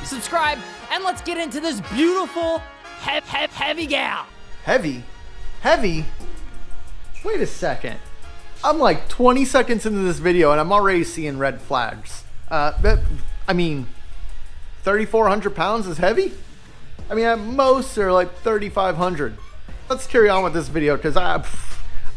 subscribe, and let's get into this beautiful, heavy gal. Heavy? Heavy? Wait a second. I'm like 20 seconds into this video and I'm already seeing red flags. I mean, 3,400 pounds is heavy? I mean, at most they're like 3,500. Let's carry on with this video because I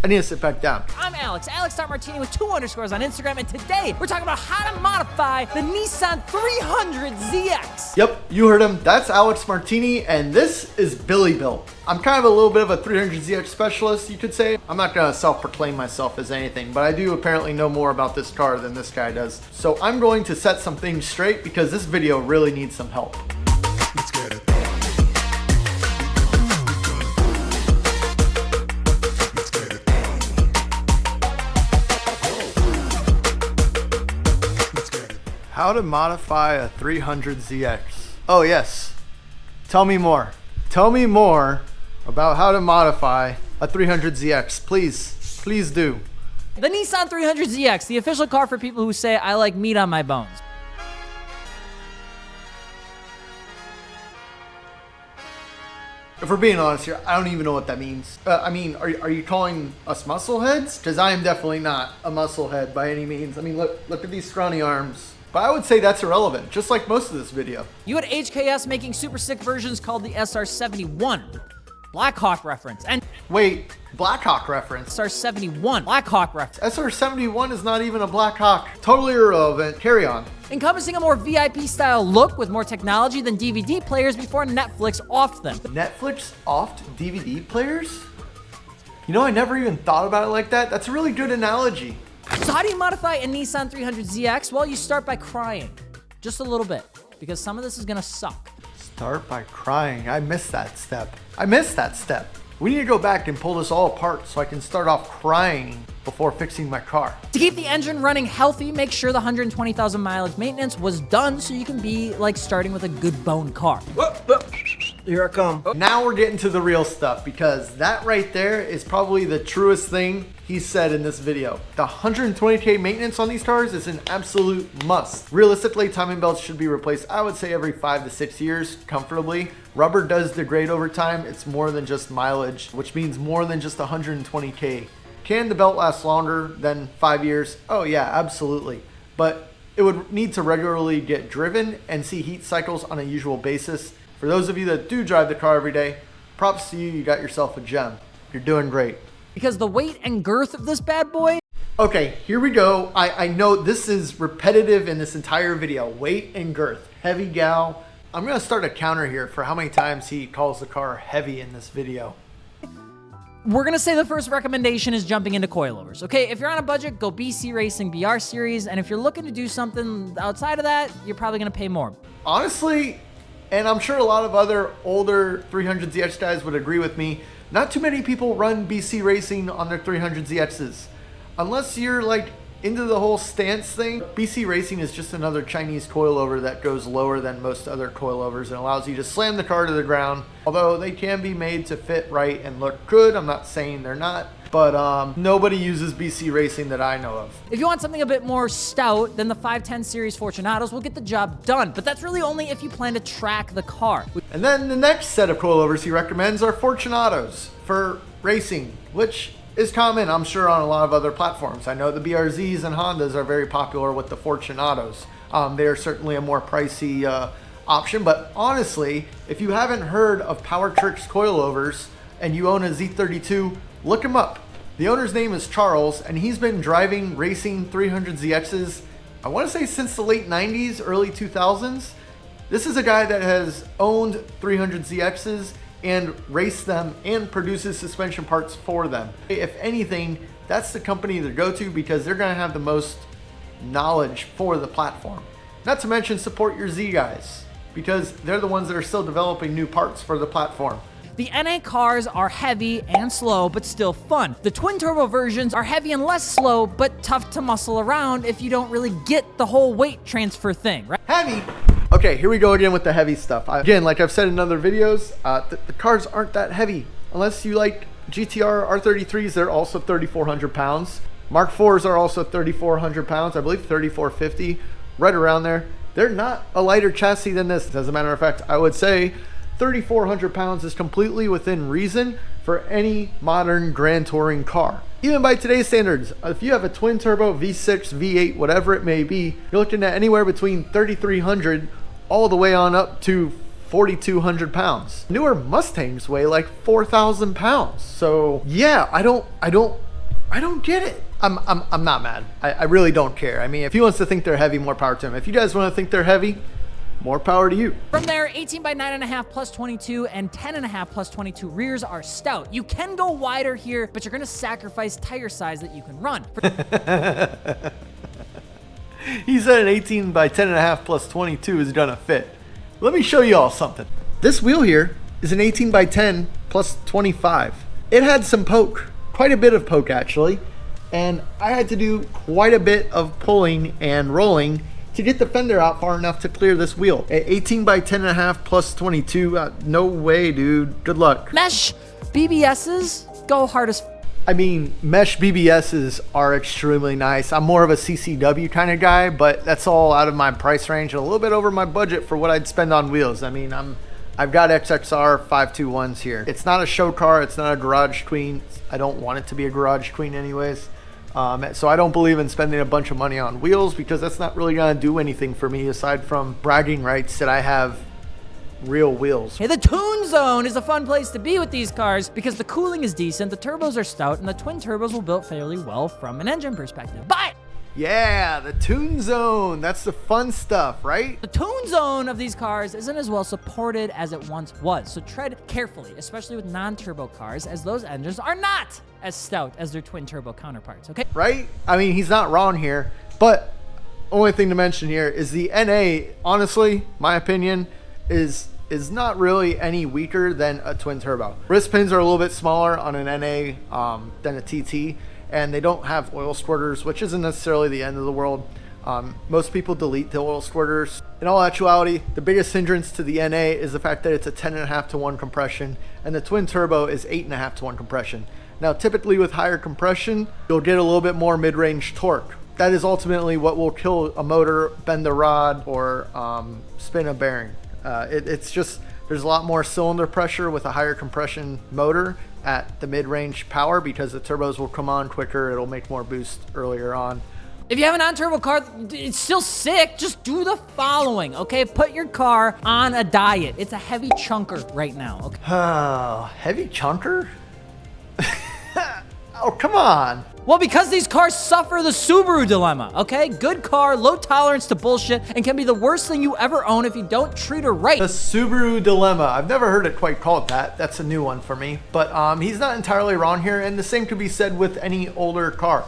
need to sit back down. I'm Alex.Martini with 2 underscores on Instagram, and today we're talking about how to modify the Nissan 300ZX. Yep, you heard him. That's Alex Martini, and this is Billy Bill. I'm kind of a little bit of a 300ZX specialist, you could say. I'm not gonna self-proclaim myself as anything, but I do apparently know more about this car than this guy does. So I'm going to set some things straight because this video really needs some help. Let's get it. How to modify a 300ZX. Oh yes, tell me more. Tell me more about how to modify a 300ZX. Please do. The Nissan 300ZX, the official car for people who say, I like meat on my bones. If we're being honest here, I don't even know what that means. I mean, are you calling us muscleheads? Because I am definitely not a musclehead by any means. I mean, look at these scrawny arms. But I would say that's irrelevant, just like most of this video. You had HKS making super sick versions called the SR71. Blackhawk reference. And wait, Blackhawk reference? SR71. Blackhawk reference. SR71 is not even a Blackhawk. Totally irrelevant. Carry on. Encompassing a more VIP style look with more technology than DVD players before Netflix offed them. Netflix offed DVD players? You know, I never even thought about it like that. That's a really good analogy. So how do you modify a Nissan 300ZX? Well, you start by crying. Just a little bit, because some of this is gonna suck. Start by crying. I missed that step. We need to go back and pull this all apart so I can start off crying before fixing my car. To keep the engine running healthy, make sure the 120,000 mileage maintenance was done so you can be like starting with a good bone car. Here I come. Now we're getting to the real stuff because that right there is probably the truest thing he said in this video. The 120K maintenance on these cars is an absolute must. Realistically, timing belts should be replaced, I would say every 5 to 6 years comfortably. Rubber does degrade over time. It's more than just mileage, which means more than just 120K. Can the belt last longer than 5 years? Oh yeah, absolutely. But it would need to regularly get driven and see heat cycles on a usual basis. For those of you that do drive the car every day, props to you, you got yourself a gem. You're doing great. Because the weight and girth of this bad boy. Okay, here we go. I know this is repetitive in this entire video. Weight and girth, heavy gal. I'm gonna start a counter here for how many times he calls the car heavy in this video. We're gonna say the first recommendation is jumping into coilovers. Okay, if you're on a budget, go BC Racing BR series. And if you're looking to do something outside of that, you're probably gonna pay more. Honestly, and I'm sure a lot of other older 300ZX guys would agree with me, not too many people run BC Racing on their 300ZXs. Unless you're like into the whole stance thing, BC Racing is just another Chinese coilover that goes lower than most other coilovers and allows you to slam the car to the ground. Although they can be made to fit right and look good, I'm not saying they're not. But nobody uses BC Racing that I know of. If you want something a bit more stout, then the 510 series Fortunatos will get the job done. But that's really only if you plan to track the car. And then the next set of coilovers he recommends are Fortunatos for racing, which is common, I'm sure, on a lot of other platforms. I know the BRZs and Hondas are very popular with the Fortunatos. They are certainly a more pricey option, but honestly, if you haven't heard of Powertricks coilovers and you own a Z32, look him up. The owner's name is Charles, and he's been driving racing 300ZXs, I want to say since the late 90s, early 2000s. This is a guy that has owned 300ZXs and raced them and produces suspension parts for them. If anything, that's the company to go to because they're going to have the most knowledge for the platform. Not to mention support your Z guys because they're the ones that are still developing new parts for the platform. The NA cars are heavy and slow, but still fun. The twin turbo versions are heavy and less slow, but tough to muscle around if you don't really get the whole weight transfer thing, right? Heavy. Okay, here we go again with the heavy stuff. Again, like I've said in other videos, the cars aren't that heavy. Unless you like GTR R33s, they're also 3,400 pounds. Mark IVs are also 3,400 pounds. I believe 3,450, right around there. They're not a lighter chassis than this. As a matter of fact, I would say 3,400 pounds is completely within reason for any modern Grand Touring car. Even by today's standards, if you have a twin turbo V6, V8, whatever it may be, you're looking at anywhere between 3,300 all the way on up to 4,200 pounds. Newer Mustangs weigh like 4,000 pounds. So yeah, I don't get it. I'm not mad. I really don't care. I mean, if he wants to think they're heavy, more power to him. If you guys want to think they're heavy, more power to you. From there, 18 by 9.5 plus 22 and 10.5 plus 22 rears are stout. You can go wider here, but you're gonna sacrifice tire size that you can run. He said an 18 by 10.5 plus 22 is gonna fit. Let me show you all something. This wheel here is an 18 by 10 plus 25. It had some poke, quite a bit of poke actually, and I had to do quite a bit of pulling and rolling to get the fender out far enough to clear this wheel. At 18 by 10.5 plus 22, no way, dude. Good luck. Mesh BBSs go hard as I mean, mesh BBSs are extremely nice. I'm more of a CCW kind of guy, but that's all out of my price range and a little bit over my budget for what I'd spend on wheels. I mean, I've got XXR 521s here. It's not a show car. It's not a garage queen. I don't want it to be a garage queen anyways. So I don't believe in spending a bunch of money on wheels because that's not really going to do anything for me aside from bragging rights that I have real wheels. Hey, the Tune Zone is a fun place to be with these cars because the cooling is decent, the turbos are stout, and the twin turbos will build fairly well from an engine perspective. But yeah, the Tune Zone, that's the fun stuff, right? the Tune Zone of these cars isn't as well supported as it once was, so tread carefully, especially with non-turbo cars, as those engines are not as stout as their twin turbo counterparts, okay? Right? I mean, he's not wrong here, but only thing to mention here is the NA, honestly, my opinion, is not really any weaker than a twin turbo. Wrist pins are a little bit smaller on an NA than a TT, and they don't have oil squirters, which isn't necessarily the end of the world. Most people delete the oil squirters. In all actuality, the biggest hindrance to the NA is the fact that it's a 10.5 to 1 compression, and the twin turbo is 8.5 to 1 compression. Now, typically with higher compression, you'll get a little bit more mid-range torque. That is ultimately what will kill a motor, bend a rod, or spin a bearing. It's just, there's a lot more cylinder pressure with a higher compression motor at the mid-range power because the turbos will come on quicker. It'll make more boost earlier on. If you have a non-turbo car, it's still sick. Just do the following, okay? Put your car on a diet. It's a heavy chunker right now, okay? Oh, heavy chunker? Oh, come on. Well, because these cars suffer the Subaru dilemma, okay? Good car, low tolerance to bullshit, and can be the worst thing you ever own if you don't treat her right. The Subaru dilemma. I've never heard it quite called that. That's a new one for me. But he's not entirely wrong here, and the same could be said with any older car.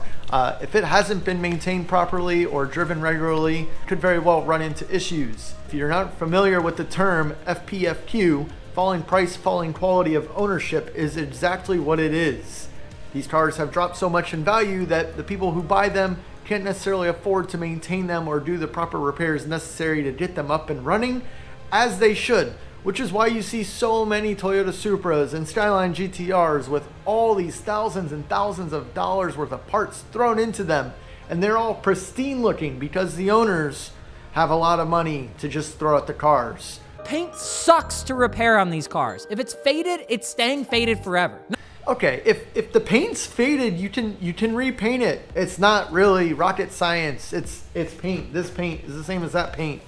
If it hasn't been maintained properly or driven regularly, it could very well run into issues. If you're not familiar with the term FPFQ, falling price, falling quality of ownership is exactly what it is. These cars have dropped so much in value that the people who buy them can't necessarily afford to maintain them or do the proper repairs necessary to get them up and running as they should, which is why you see so many Toyota Supras and Skyline GTRs with all these thousands and thousands of dollars worth of parts thrown into them, and they're all pristine looking because the owners have a lot of money to just throw at the cars. Paint sucks to repair on these cars. If it's faded, it's staying faded forever. Okay, if the paint's faded, you can repaint it. It's not really rocket science. It's paint. This paint is the same as that paint.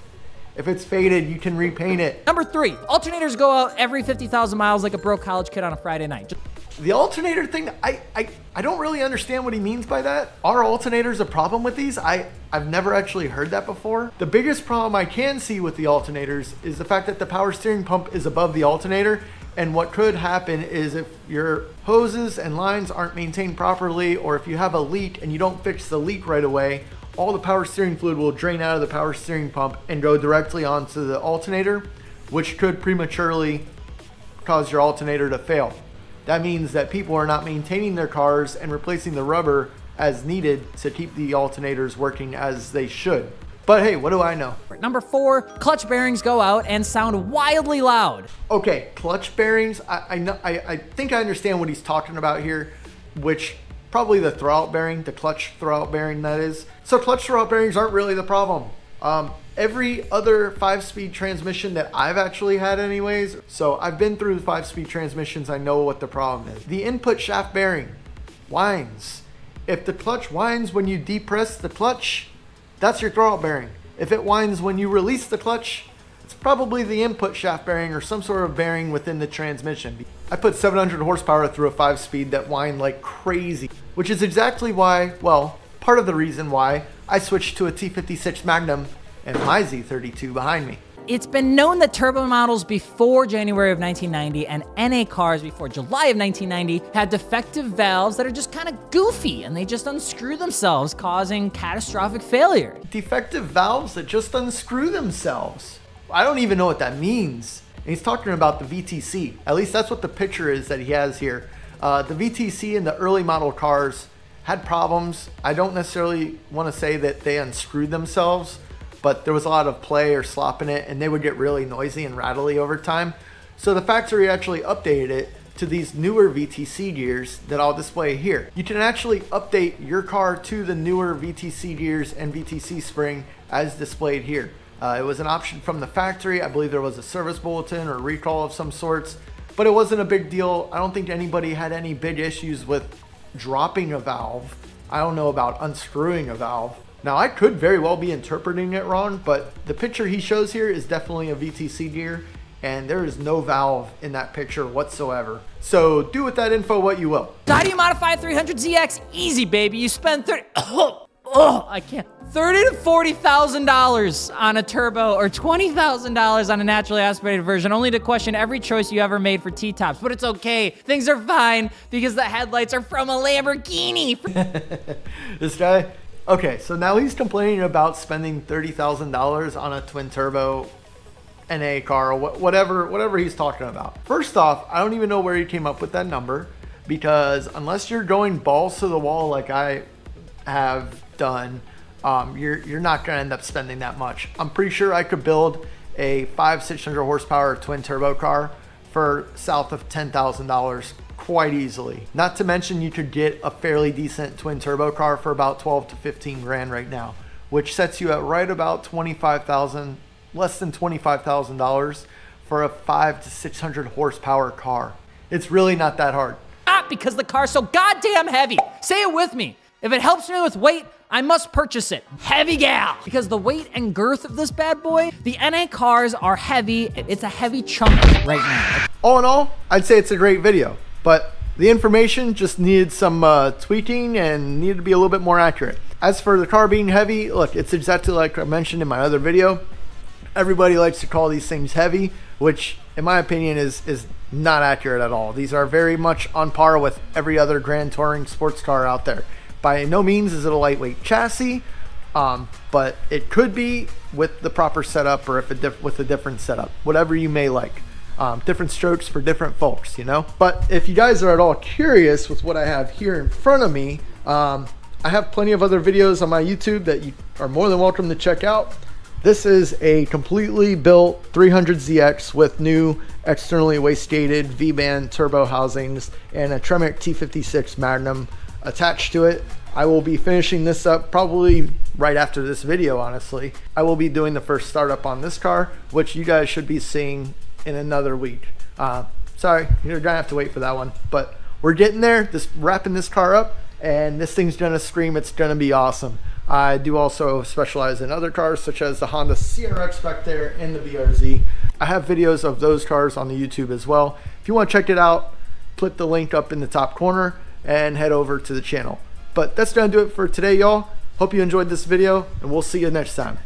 If it's faded, you can repaint it. Number 3, alternators go out every 50,000 miles like a broke college kid on a Friday night. The alternator thing, I don't really understand what he means by that. Are alternators a problem with these? I've never actually heard that before. The biggest problem I can see with the alternators is the fact that the power steering pump is above the alternator. And what could happen is if your hoses and lines aren't maintained properly, or if you have a leak and you don't fix the leak right away, all the power steering fluid will drain out of the power steering pump and go directly onto the alternator, which could prematurely cause your alternator to fail. That means that people are not maintaining their cars and replacing the rubber as needed to keep the alternators working as they should. But hey, what do I know? Number 4, clutch bearings go out and sound wildly loud. Okay, clutch bearings. I think I understand what he's talking about here, which probably the throwout bearing, the clutch throwout bearing that is. So clutch throwout bearings aren't really the problem. Every other 5-speed transmission that I've actually had anyways, so I've been through 5-speed transmissions, I know what the problem is. The input shaft bearing whines. If the clutch whines when you depress the clutch, that's your throttle bearing. If it whines when you release the clutch, it's probably the input shaft bearing or some sort of bearing within the transmission. I put 700 horsepower through a 5-speed that whined like crazy, which is exactly why, well, part of the reason why I switched to a T56 Magnum and my Z32 behind me. It's been known that turbo models before January of 1990 and NA cars before July of 1990 had defective valves that are just kind of goofy and they just unscrew themselves, causing catastrophic failure. Defective valves that just unscrew themselves. I don't even know what that means. And he's talking about the VTC. At least that's what the picture is that he has here. The VTC in the early model cars had problems. I don't necessarily want to say that they unscrewed themselves, but there was a lot of play or slop in it and they would get really noisy and rattly over time. So the factory actually updated it to these newer VTC gears that I'll display here. You can actually update your car to the newer VTC gears and VTC spring as displayed here. It was an option from the factory. I believe there was a service bulletin or recall of some sorts, but it wasn't a big deal. I don't think anybody had any big issues with dropping a valve. I don't know about unscrewing a valve. Now, I could very well be interpreting it wrong, but the picture he shows here is definitely a VTC gear, and there is no valve in that picture whatsoever. So do with that info what you will. So how do you modify a 300ZX? Easy, baby. You spend $30,000 to $40,000 on a turbo or $20,000 on a naturally aspirated version, only to question every choice you ever made for T-tops. But it's okay. Things are fine because the headlights are from a Lamborghini. This guy. Okay, so now he's complaining about spending $30,000 on a twin turbo NA car or whatever he's talking about. First off, I don't even know where he came up with that number, because unless you're going balls to the wall like I have done, you're not going to end up spending that much. I'm pretty sure I could build a 500-600 horsepower twin turbo car for south of $10,000 quite easily. Not to mention you could get a fairly decent twin turbo car for about 12 to 15 grand right now, which sets you at right about 25,000, less than $25,000 for a 500 to 600 horsepower car. It's really not that hard. Because the car's so goddamn heavy. Say it with me. If it helps me with weight, I must purchase it. Heavy gal. Because the weight and girth of this bad boy, the NA cars are heavy. It's a heavy chunk right now. All in all, I'd say it's a great video, but the information just needed some tweaking and needed to be a little bit more accurate. As for the car being heavy, look, it's exactly like I mentioned in my other video. Everybody likes to call these things heavy, which in my opinion is not accurate at all. These are very much on par with every other Grand Touring sports car out there. By no means is it a lightweight chassis, but it could be with the proper setup or if with a different setup, whatever you may like. Different strokes for different folks, you know? But if you guys are at all curious with what I have here in front of me, I have plenty of other videos on my YouTube that you are more than welcome to check out. This is a completely built 300ZX with new externally wastegated V-band turbo housings and a Tremec T56 Magnum attached to it. I will be finishing this up probably right after this video, honestly. I will be doing the first startup on this car, which you guys should be seeing in another week. Sorry, you're gonna have to wait for that one, but we're getting there. Just wrapping this car up, and this thing's gonna scream. It's gonna be awesome. I do also specialize in other cars, such as the Honda CRX back there and the BRZ. I have videos of those cars on the YouTube as well. If you want to check it out, click the link up in the top corner and head over to the channel. But that's gonna do it for today, y'all. Hope you enjoyed this video, and we'll see you next time.